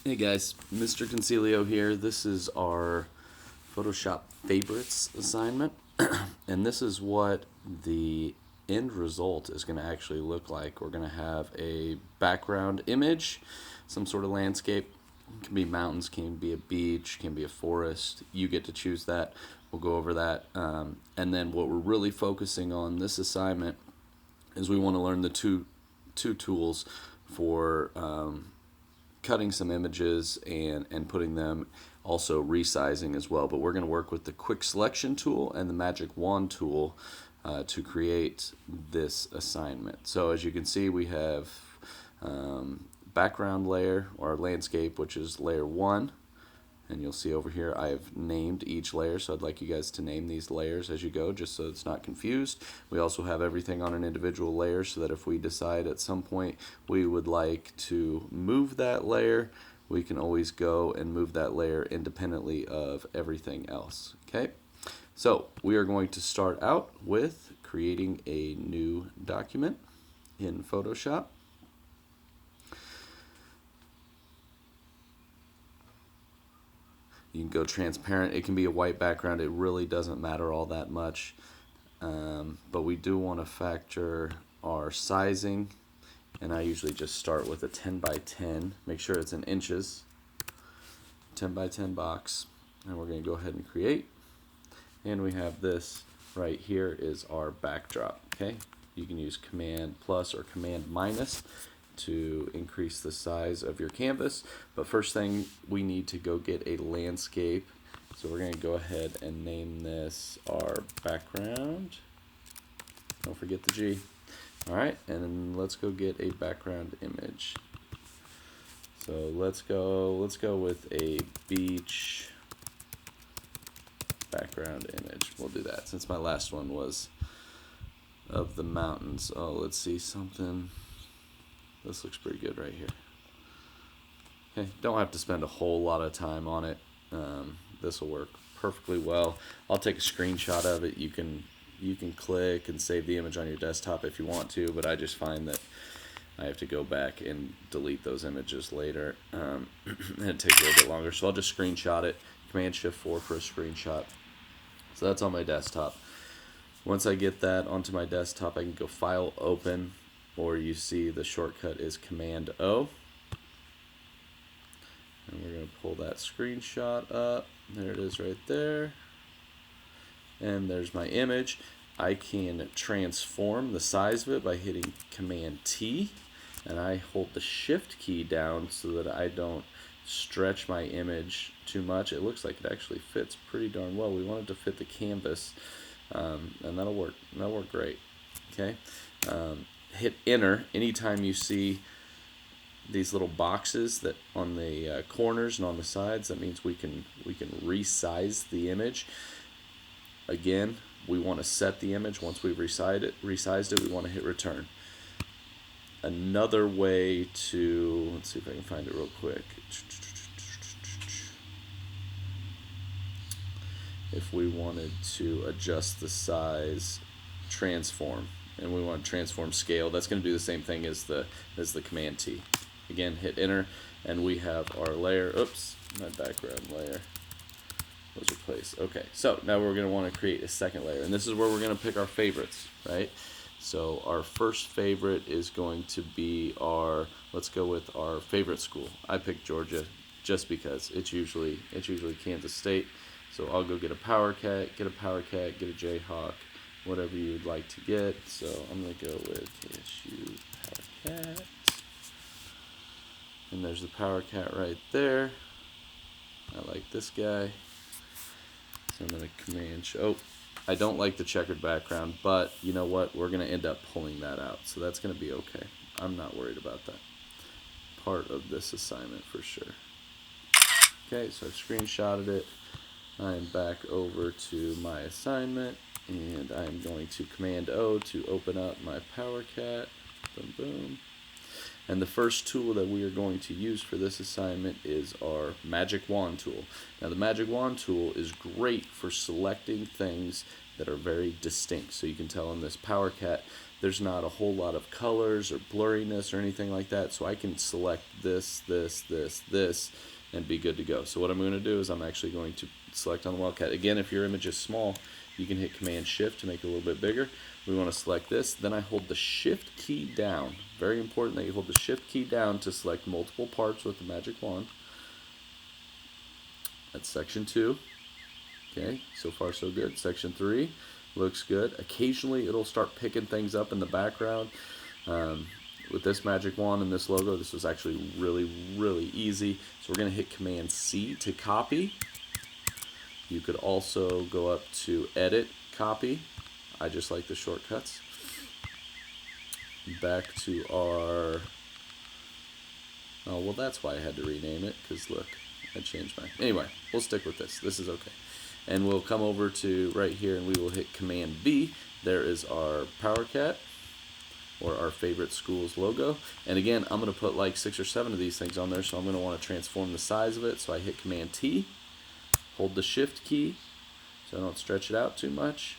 Hey guys, Mr. Concilio here. This is our Photoshop Favorites assignment, and this is what the end result is going to actually look like. We're going to have a background image, some sort of landscape. It can be mountains, can be a beach, can be a forest. You get to choose that. We'll go over that. And then what we're really focusing on this assignment is we want to learn the two tools for cutting some images and putting them, also resizing as well. But we're going to work with the quick selection tool and the magic wand tool to create this assignment. So as you can see, we have background layer or landscape, which is layer 1. And you'll see over here I have named each layer, so I'd like you guys to name these layers as you go, just so it's not confused. We also have everything on an individual layer, so that if we decide at some point we would like to move that layer, we can always go and move that layer independently of everything else. Okay, so we are going to start out with creating a new document in Photoshop. You can go transparent. It can be a white background. It really doesn't matter all that much. But we do want to factor our sizing. And I usually just start with a 10 by 10. Make sure it's in inches. 10 by 10 box. And we're going to go ahead and create. And we have this right here is our backdrop. Okay. You can use Command plus or Command minus to increase the size of your canvas. But first thing, we need to go get a landscape. So we're going to go ahead and name this our background. Don't forget the G. All right, and then let's go get a background image. So let's go with a beach background image. We'll do that since my last one was of the mountains. Oh, let's see something. This looks pretty good right here. Okay, don't have to spend a whole lot of time on it. This will work perfectly well. I'll take a screenshot of it. You can click and save the image on your desktop if you want to, but I just find that I have to go back and delete those images later. And it takes a little bit longer, so I'll just screenshot it. Command-Shift-4 for a screenshot. So that's on my desktop. Once I get that onto my desktop, I can go File, Open, or you see the shortcut is Command-O. And we're going to pull that screenshot up. There it is right there. And there's my image. I can transform the size of it by hitting Command-T. And I hold the Shift key down so that I don't stretch my image too much. It looks like it actually fits pretty darn well. We want it to fit the canvas. And that'll work. That'll work great. Okay. Hit Enter anytime you see these little boxes that on the corners and on the sides. That means we can resize the image. Again, we want to set the image. Once we've resized it, we want to hit Return. Another way to, let's see if I can find it real quick. If we wanted to adjust the size, transform. And we want to transform scale. That's going to do the same thing as the Command T. Again, hit Enter, and we have our layer. Oops, my background layer was replaced. Okay, so now we're going to want to create a second layer, and this is where we're going to pick our favorites, right? So our first favorite is going to be our. Let's go with our favorite school. I picked Georgia just because it's usually Kansas State. So I'll go get a Power Cat, get a Jayhawk, whatever you'd like to get. So I'm going to go with KSU Power Cat. And there's the Power Cat right there. I like this guy. So I'm going to Command. Oh, I don't like the checkered background, but you know what? We're going to end up pulling that out. So that's going to be okay. I'm not worried about that part of this assignment for sure. Okay, so I've screenshotted it. I'm back over to my assignment, and I'm going to Command-O to open up my Power Cat. Boom, boom. And the first tool that we are going to use for this assignment is our Magic Wand tool. Now the Magic Wand tool is great for selecting things that are very distinct. So you can tell in this Power Cat there's not a whole lot of colors or blurriness or anything like that. So I can select this, and be good to go. So what I'm going to do is I'm actually going to select on the Wildcat. Again, if your image is small, you can hit Command Shift to make it a little bit bigger. We want to select this, then I hold the Shift key down. Very important that you hold the Shift key down to select multiple parts with the Magic Wand. That's section 2. Okay, so far so good. Section 3 looks good. Occasionally it'll start picking things up in the background. With this Magic Wand and this logo, this was actually really easy. So we're going to hit Command C to copy. You could also go up to Edit, Copy. I just like the shortcuts. Back to our, oh well, that's why I had to rename it, because look, I changed my, anyway, we'll stick with this. This is okay. And we'll come over to right here and we will hit Command V. There is our Power Cat, or our favorite school's logo. And again, I'm going to put like 6 or 7 of these things on there, so I'm going to want to transform the size of it. So I hit Command T, hold the Shift key so I don't stretch it out too much.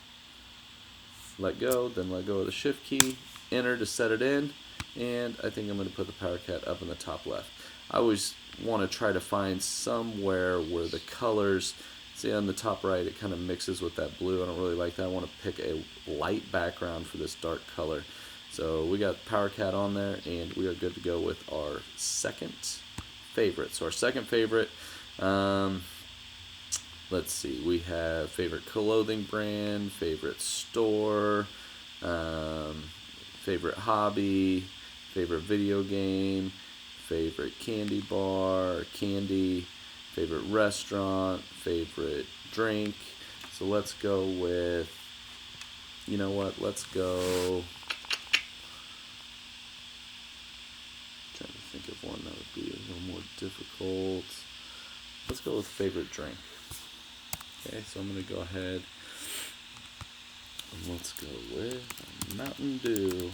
Let go, then let go of the Shift key, enter to set it in, and I think I'm going to put the Power Cat up in the top left. I always want to try to find somewhere where the colors, see on the top right, it kind of mixes with that blue. I don't really like that. I want to pick a light background for this dark color. So we got Power Cat on there, and we are good to go with our second favorite. So our second favorite, let's see, we have favorite clothing brand, favorite store, favorite hobby, favorite video game, favorite candy bar, candy, favorite restaurant, favorite drink. So let's go with, you know what, let's go, trying to think of one that would be a little more difficult. Let's go with favorite drink. Okay, so I'm going to go ahead and let's go with Mountain Dew.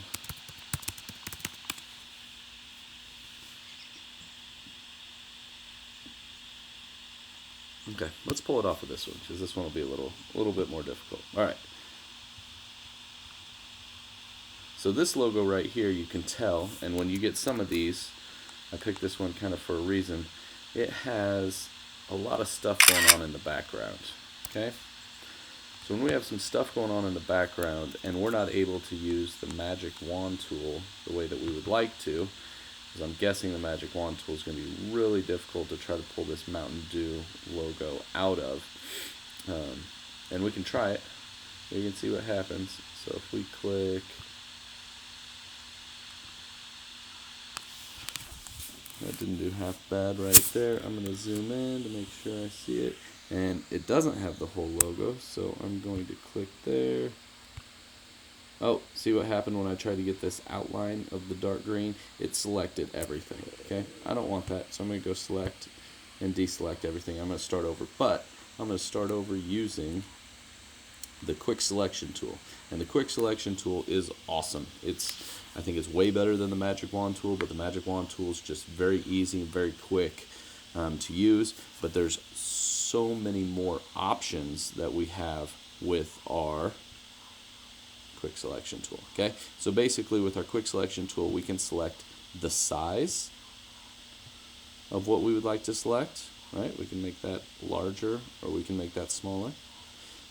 Okay, let's pull it off of this one, because this one will be a little bit more difficult. All right. So this logo right here, you can tell, and when you get some of these, I picked this one kind of for a reason, it has a lot of stuff going on in the background, okay? So when we have some stuff going on in the background and we're not able to use the Magic Wand tool the way that we would like to, because I'm guessing the Magic Wand tool is going to be really difficult to try to pull this Mountain Dew logo out of. And we can try it. You can see what happens. So if we click, that didn't do half bad right there. I'm going to zoom in to make sure I see it. And it doesn't have the whole logo, so I'm going to click there. Oh, see what happened when I tried to get this outline of the dark green? It selected everything, okay? I don't want that, so I'm going to go select and deselect everything. I'm going to start over, but I'm going to start over using the Quick Selection tool. And the Quick Selection tool is awesome. I think it's way better than the Magic Wand tool, but the Magic Wand tool is just very easy and very quick to use. But there's so many more options that we have with our Quick Selection tool. Okay, so basically with our Quick Selection tool, we can select the size of what we would like to select. Right, we can make that larger or we can make that smaller.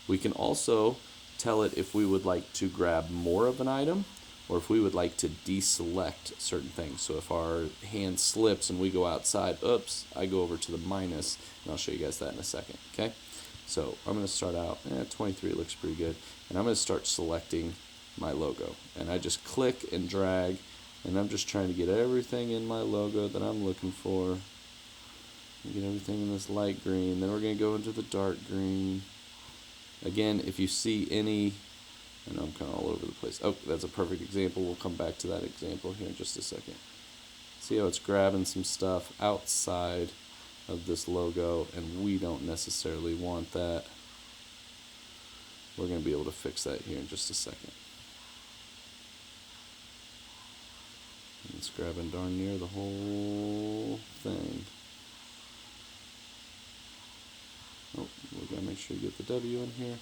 We can also tell it if we would like to grab more of an item or if we would like to deselect certain things. So if our hand slips and we go outside, oops, I go over to the minus, and I'll show you guys that in a second, okay? So I'm going to start out, 23 looks pretty good, and I'm going to start selecting my logo. And I just click and drag, and I'm just trying to get everything in my logo that I'm looking for. Get everything in this light green, then we're going to go into the dark green. Again, if you see any, I know I'm kind of all over the place. Oh, that's a perfect example. We'll come back to that example here in just a second. See how it's grabbing some stuff outside of this logo, and we don't necessarily want that. We're going to be able to fix that here in just a second. It's grabbing darn near the whole thing. Oh, we gotta make sure you get the W in here.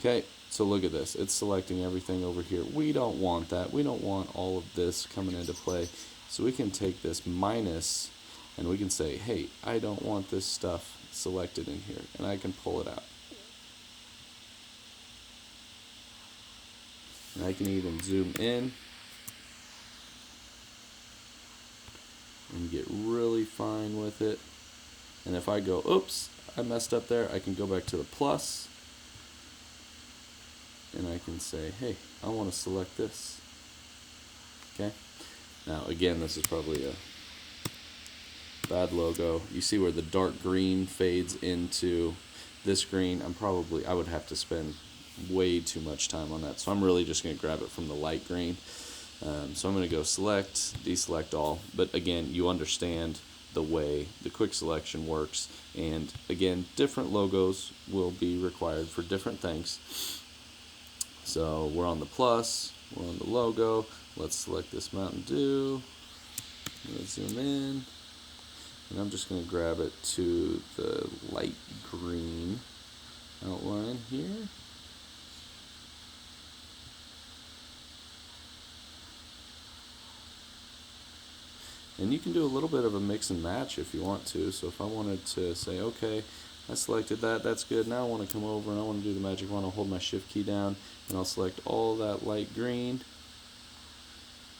Okay, so look at this. It's selecting everything over here. We don't want that. We don't want all of this coming into play. So we can take this minus and we can say, hey, I don't want this stuff selected in here. And I can pull it out. And I can even zoom in and get really fine with it. And if I go, oops, I messed up there, I can go back to the plus. And I can say, hey, I want to select this. Okay. Now, again, this is probably a bad logo. You see where the dark green fades into this green. I would have to spend way too much time on that. So I'm really just going to grab it from the light green. So I'm going to go select, deselect all. But again, you understand the way the quick selection works. And again, different logos will be required for different things. So we're on the plus, we're on the logo. Let's select this Mountain Dew. Let's zoom in. And I'm just going to grab it to the light green outline here. And you can do a little bit of a mix and match if you want to. So if I wanted to say, okay, I selected that, that's good. Now I want to come over and I want to do the magic wand. I'll hold my shift key down and I'll select all that light green.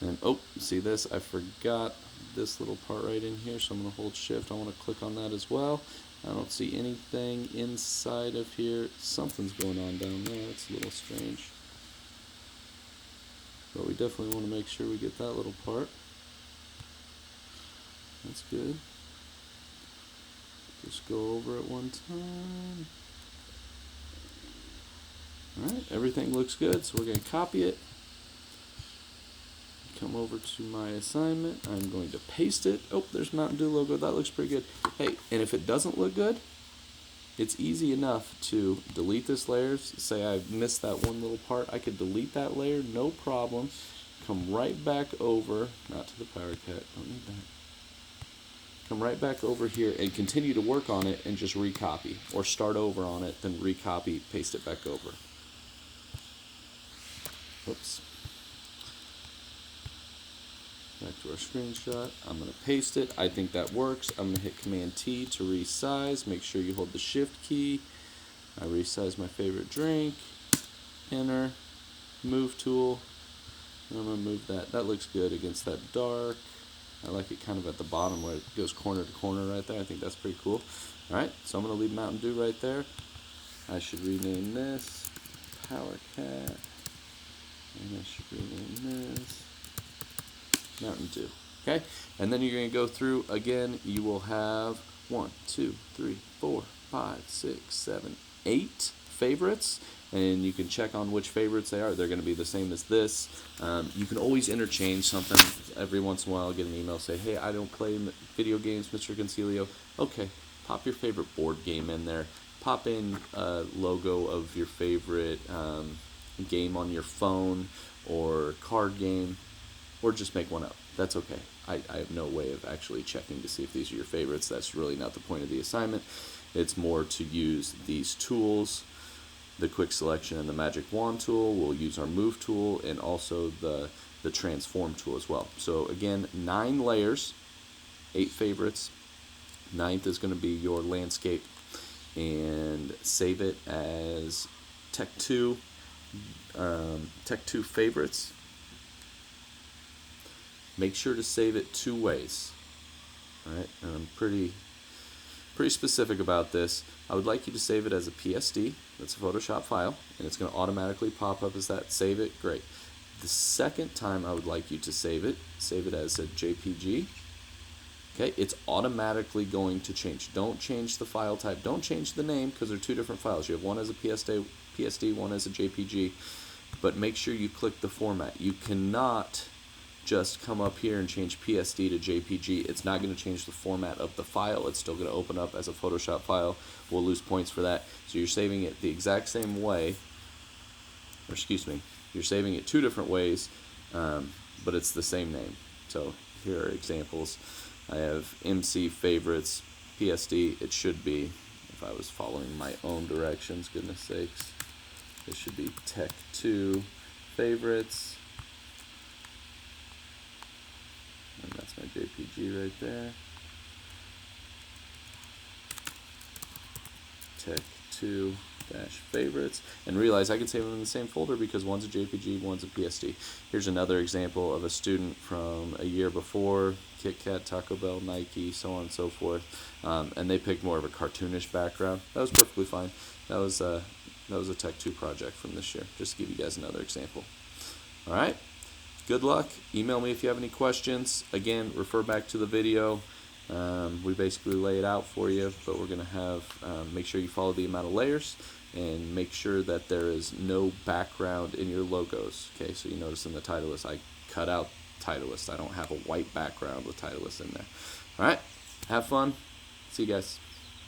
And oh, see this? I forgot this little part right in here, so I'm going to hold shift. I want to click on that as well. I don't see anything inside of here. Something's going on down there. It's a little strange. But we definitely want to make sure we get that little part. That's good. Just go over it one time. Alright, everything looks good, so we're going to copy it. Come over to my assignment. I'm going to paste it. Oh, there's Mountain Dew logo. That looks pretty good. Hey, and if it doesn't look good, it's easy enough to delete this layer. Say I missed that one little part. I could delete that layer, no problem. Come right back over, not to the power cut, don't need that. Come right back over here and continue to work on it and just recopy. Or start over on it, then recopy, paste it back over. Oops. Back to our screenshot. I'm going to paste it. I think that works. I'm going to hit Command T to resize. Make sure you hold the Shift key. I resize my favorite drink. Enter. Move tool. And I'm going to move that. That looks good against that dark. I like it kind of at the bottom where it goes corner to corner right there. I think that's pretty cool. Alright, so I'm going to leave Mountain Dew right there. I should rename this Power Cat. And I should rename this Mountain Dew. Okay, and then you're going to go through again. You will have 1, 2, 3, 4, 5, 6, 7, 8 favorites, and you can check on which favorites they are. They're going to be the same as this. You can always interchange something. Every once in a while I'll get an email say, hey, I don't play video games, Mr. Concilio. Okay, pop your favorite board game in there. Pop in a logo of your favorite game on your phone or card game, or just make one up. That's okay. I have no way of actually checking to see if these are your favorites. That's really not the point of the assignment. It's more to use these tools, the quick selection and the magic wand tool. We'll use our move tool and also the transform tool as well. So again, 9 layers, 8 favorites. 9th is going to be your landscape, and save it as Tech2-Favorites. Make sure to save it 2 ways. Alright, and I'm pretty specific about this. I would like you to save it as a PSD. That's a Photoshop file, and it's going to automatically pop up as that. Save it, great. The second time I would like you to save it as a JPG. Okay, it's automatically going to change. Don't change the file type. Don't change the name, because they're 2 different files. You have one as a PSD, one as a JPG. But make sure you click the format. You cannot just come up here and change PSD to JPG. It's not going to change the format of the file. It's still going to open up as a Photoshop file. We'll lose points for that. So you're saving it the exact same way, or excuse me, you're saving it 2 different ways, but it's the same name. So here are examples. I have MC Favorites, PSD. It should be, if I was following my own directions, goodness sakes, it should be Tech2-Favorites. And that's my JPG right there. Tech2-Favorites, and realize I can save them in the same folder because one's a JPG, one's a PSD. Here's another example of a student from a year before, Kit Kat, Taco Bell, Nike, so on and so forth, and they picked more of a cartoonish background. That was perfectly fine. That was a Tech2 project from this year, just to give you guys another example. All right, good luck. Email me if you have any questions. Again, refer back to the video. We basically lay it out for you, but we're going to have, make sure you follow the amount of layers and make sure that there is no background in your logos. Okay, so you notice in the Titleist, I cut out Titleist. I don't have a white background with Titleist in there. All right, have fun. See you guys.